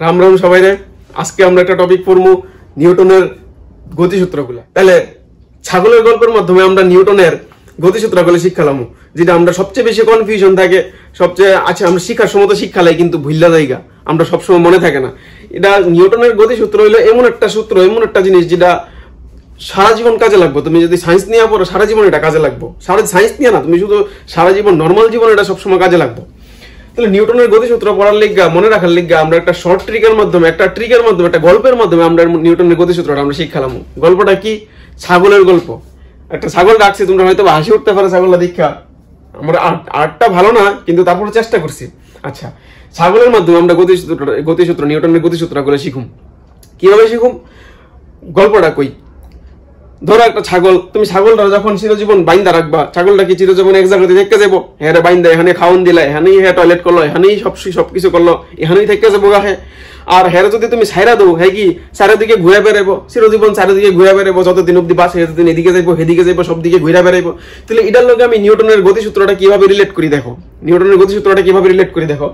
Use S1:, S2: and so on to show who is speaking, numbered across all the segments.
S1: রাম রাম সবাই রে। আজকে আমরা একটা টপিক পড়বো নিউটনের গতিসূত্রগুলো। তাহলে ছাগলের গল্পের মাধ্যমে আমরা নিউটনের গতিসূত্রগুলো শিক্ষালাম, যেটা আমরা সবচেয়ে বেশি কনফিউশন থাকে, সবচেয়ে আচ্ছা আমরা শিক্ষার সময় তো শিক্ষালাই কিন্তু ভুললা জায়গা আমরা সবসময় মনে থাকে না। এটা নিউটনের গতিসূত্র হইলো এমন একটা সূত্র, এমন একটা জিনিস যেটা সারা জীবন কাজে লাগবে। তুমি যদি সায়েন্স নিয়ে পড়ো সারা জীবন এটা কাজে লাগবে। সায়েন্স নিয়ে না, তুমি শুধু সারা জীবন নর্মাল জীবন এটা সবসময় কাজে লাগবে। তাহলে নিউটনের গতিসূত্র পড়ার লিগা, মনে রাখার লিগা আমরা একটা শর্ট ট্রিকের মাধ্যমে, একটা গল্পের মাধ্যমে আমরা নিউটনের গতিসূত্রটা আমরা শিক্ষালাম। গল্পটা কি? ছাগলের গল্প। একটা ছাগল ডাকছে, তোমরা হয়তো হাসি উঠতে পারো ছাগলটা দীক্ষা। আমরা আর্টটা ভালো না, কিন্তু তারপরে চেষ্টা করছি। আচ্ছা, ছাগলের মাধ্যমে আমরা গতিসূত্র নিউটনের গতিসূত্রগুলো শিখুম। কিভাবে শিখুম? গল্পটা কই। ধরো একটা ছাগল, তুমি ছাগলটা যখন চিরজীবন বাইন্দা রাখবা, ছাগলটা কি চিরজীবন এক জায়গাতে থেকে যাবো? হ্যাঁ বাইন্দা, এখানে খাওয়ান দিলা, এখানেই হ্যাঁ টয়লেট করলো, এখানেই সবকিছু করলো, এখানেই থেকে যাবো গাহে। আর হ্যাঁ যদি তুমি ছাইরা দো, হ্যাঁ কি চারিদিকে ঘুরে বেড়াবো, চিরজীবন চারিদিকে ঘুরে বেড়াবো, যতদিন অব্দি বাঁচে এতদিন এদিকে যাবো সেদিকে যাবো, সব দিকে ঘুরে বেড়াবো। তাহলে এটার লগে আমি নিউটনের গতিসূত্রটা কিভাবে রিলেট করি দেখো। নিউটনের গতিসূত্রটা কিভাবে রিলেট করি দেখো।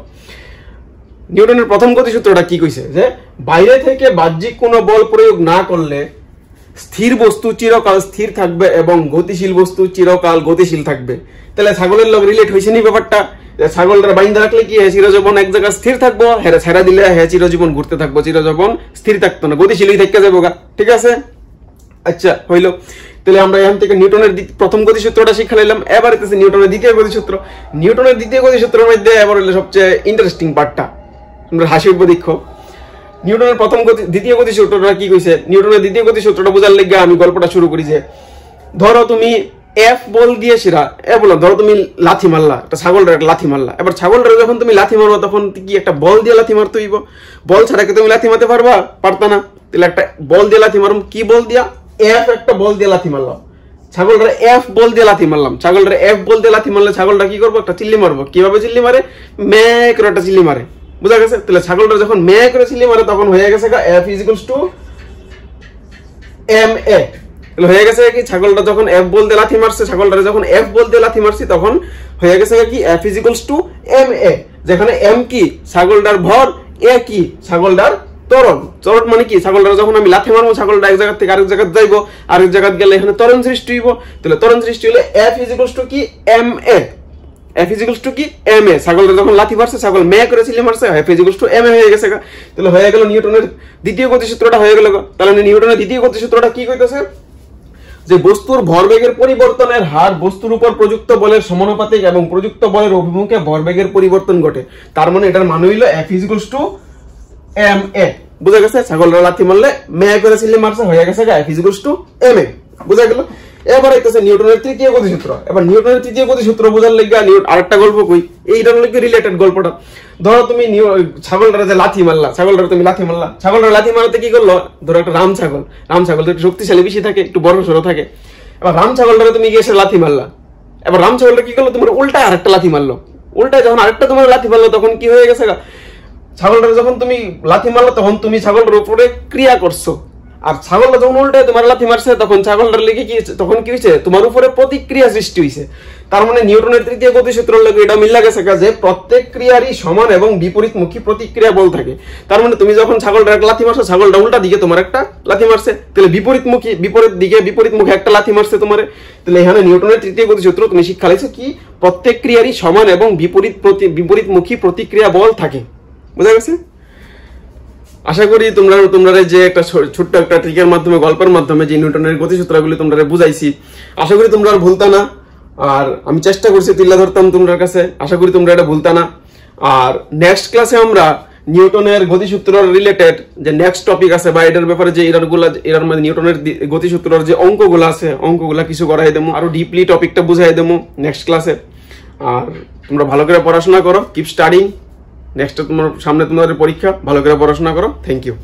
S1: নিউটনের প্রথম গতিসূত্রটা কি কইছে? যে বাইরে থেকে বাহ্যিক কোনো বল প্রয়োগ না করলে স্থির বস্তু চিরকাল স্থির থাকবে এবং গতিশীল বস্তু চিরকাল গতিশীল থাকবে। তাহলে ছাগলের লগে রিলেট হয়েছে নি ব্যাপারটা? ছাগলটা বাইন্দা রাখলে কি চিরজীবন এক জায়গায় স্থির থাকবো, হ্যাঁ ছেড়া দিলে হ্যাঁ চিরজীবন ঘুরতে থাকবো, চিরজীবন স্থির থাকতো না, গতিশীলই থেকে যাবো গা। ঠিক আছে, আচ্ছা হইলো। তাহলে আমরা এখান থেকে নিউটনের প্রথম গতিসূত্রটা শিক্ষা নিলাম। এবার হচ্ছে নিউটনের দ্বিতীয় গতিসূত্র। নিউটনের দ্বিতীয় গতিসূত্রের মধ্যে এবার হলো সবচেয়ে ইন্টারেস্টিং পার্টটা, তোমরা হাসি উঠবো দেখো। নিউটনের দ্বিতীয় গতিসূত্রটা কি কইছে? নিউটনের দ্বিতীয় গতিসূত্রটা বোঝার লেগে আমি গল্পটা শুরু করি। যে ধরো তুমি এফ বল দিয়ে সেরা বলো, ধরো তুমি লাথি মারলা, একটা ছাগলটা একটা লাথি মারলা। এবার ছাগলটা যখন তুমি লাথি মারো তখন কি একটা বল দিয়ে লাথি মারতে হইব। বল ছাড়া কি তুমি লাথি মারতে পারবা? পারতা না। তাহলে একটা বল দিয়ে লাথি মারুম। কি বল দিয়া? এফ একটা বল দিয়ে লাথি মারলাম। ছাগলটা এফ বল দিয়ে লাথি মারলাম। ছাগলটা এফ বল দিয়ে লাথি মারলে ছাগলটা কি করবো? একটা চিল্লি মারবো। কিভাবে চিল্লি মারে? মে করে একটা চিল্লি মারে। বুঝা গেছে? তাহলে ছাগলটা যখন মে করে চিল্লি মারে তখন হয়ে গেছে F equals to M A. হয়ে গেছে কি ছাগলটা যখন এফ বল দিয়ে লাথি মারছে, ছাগলটা যখন এফ বল দিয়ে লাথি মারছি তখন হয়ে গেছে কি এফ ইকুয়ালস টু এম এ। যেখানে এম কি ছাগলটার ভর, এ কি ছাগলটার ত্বরণ। ত্বরণ মানে কি? ছাগলটা যখন আমি লাথি মারবো ছাগলটা এক জায়গা থেকে আরেক জায়গায় যাইবো, আরেক জায়গায় গেলে এখানে ত্বরণ সৃষ্টি হইব। তাহলে ত্বরণ সৃষ্টি হলে এফ ইকুয়ালস টু কি M A. F equals to কি এম এ। ছাগলটা যখন লাথি মারছে, ছাগল মে করে চিল্লি মারছে, F equals to M A হয়ে গেছে। তাহলে হয়ে গেল নিউটনের দ্বিতীয় গতিসূত্রটা হয়ে গেল। তাহলে নিউটনের দ্বিতীয় গতিসূত্রটা কি কইতেছে? যে বস্তুর ভরবেগের পরিবর্তনের হার বস্তুর উপর প্রযুক্ত বলের সমানুপাতিক এবং প্রযুক্ত বলের অভিমুখে ভরবেগের পরিবর্তন ঘটে। তার মানে এটার মান হইল এফ ইকুয়ালস টু এম এ। বুঝা গেছে? ছাগলটা লাথি মারলে মে করে চিল্লি মারছে, হয়ে গেছে এফ ইকুয়ালস টু এম এ। বুঝা গেল? এবার হইতেছে নিউটনের তৃতীয় গতিসূত্র। এবার নিউটনের তৃতীয় গতিসূত্র বোঝার লাগা আরেকটা গল্প কই, এইটার লগে রিলেটেড গল্পটা। ধরো তুমি ছাগলটারে যে লাথি মারলা, ছাগলটারে তুমি লাথি মারলা, ছাগলটারে লাথি মারতে কি করলো? ধরো একটা রাম ছাগল তো একটু শক্তিশালী বেশি থাকে, একটু বড় সড়ো থাকে। এবার রাম ছাগলটারে তুমি গিয়ে এসে লাথি মারলা। এবার রাম ছাগলটা কি করলো? তোমার উল্টায় আরেকটা লাথি মারলো। উল্টায় যখন আরেকটা তোমার লাথি মারলো তখন কি হয়ে গেছে? ছাগলটারে যখন তুমি লাথি মারলো তখন তুমি ছাগলটার উপরে ক্রিয়া করছো। আর ছাগলটা যখন উল্টায় তোমার লাথি মারছে তখন ছাগলটার লেগে কি তখন কি হয়েছে? তোমার উপরে প্রতিক্রিয়া সৃষ্টি হয়েছে। তার মানে নিউটনের তৃতীয় গতিসূত্রের লগে এটা মিলা গেছে যে প্রত্যেক ক্রিয়ারই সমান এবং বিপরীতমুখী প্রতিক্রিয়া বল থাকে। তার মানে তুমি যখন ছাগলটা একটা লাথি মারছো, ছাগলটা উল্টা দিকে তোমার একটা লাথি মারছে, তাহলে বিপরীতমুখী একটা লাথি মারছে তোমার। তাহলে এখানে নিউটনের তৃতীয় গতিসূত্র তুমি শিক্ষা লাইছো কি প্রত্যেক ক্রিয়ারই সমান এবং বিপরীতমুখী প্রতিক্রিয়া বল থাকে। বুঝা গেছে? আশা করি তোমরা যে একটা ছোট্ট একটা ট্রিকের মাধ্যমে, গল্পের মাধ্যমে যে নিউটনের গতিসূত্রগুলি তোমরা বুঝাইছি, আশা করি তোমরা আর ভুলতা না। আর আমি চেষ্টা করছি তুলে ধরতাম তোমার কাছে, আশা করি তোমরা এটা ভুলতা না। আর নেক্সট ক্লাসে আমরা নিউটনের গতিসূত্র রিলেটেড যে নেক্সট টপিক আছে বা এটার ব্যাপারে যে এরার মধ্যে নিউটনের গতিসূত্রের যে অঙ্কগুলো আছে, অঙ্কগুলা কিছু করাই দেবো, আরো ডিপলি টপিকটা বুঝাই দেবো নেক্সট ক্লাসে। আর তোমরা ভালো করে পড়াশোনা করো, কিপ স্টাডিং। নেক্সট তোমার সামনে তোমাদের পরীক্ষা, ভালো করে পড়াশোনা করো। Thank you.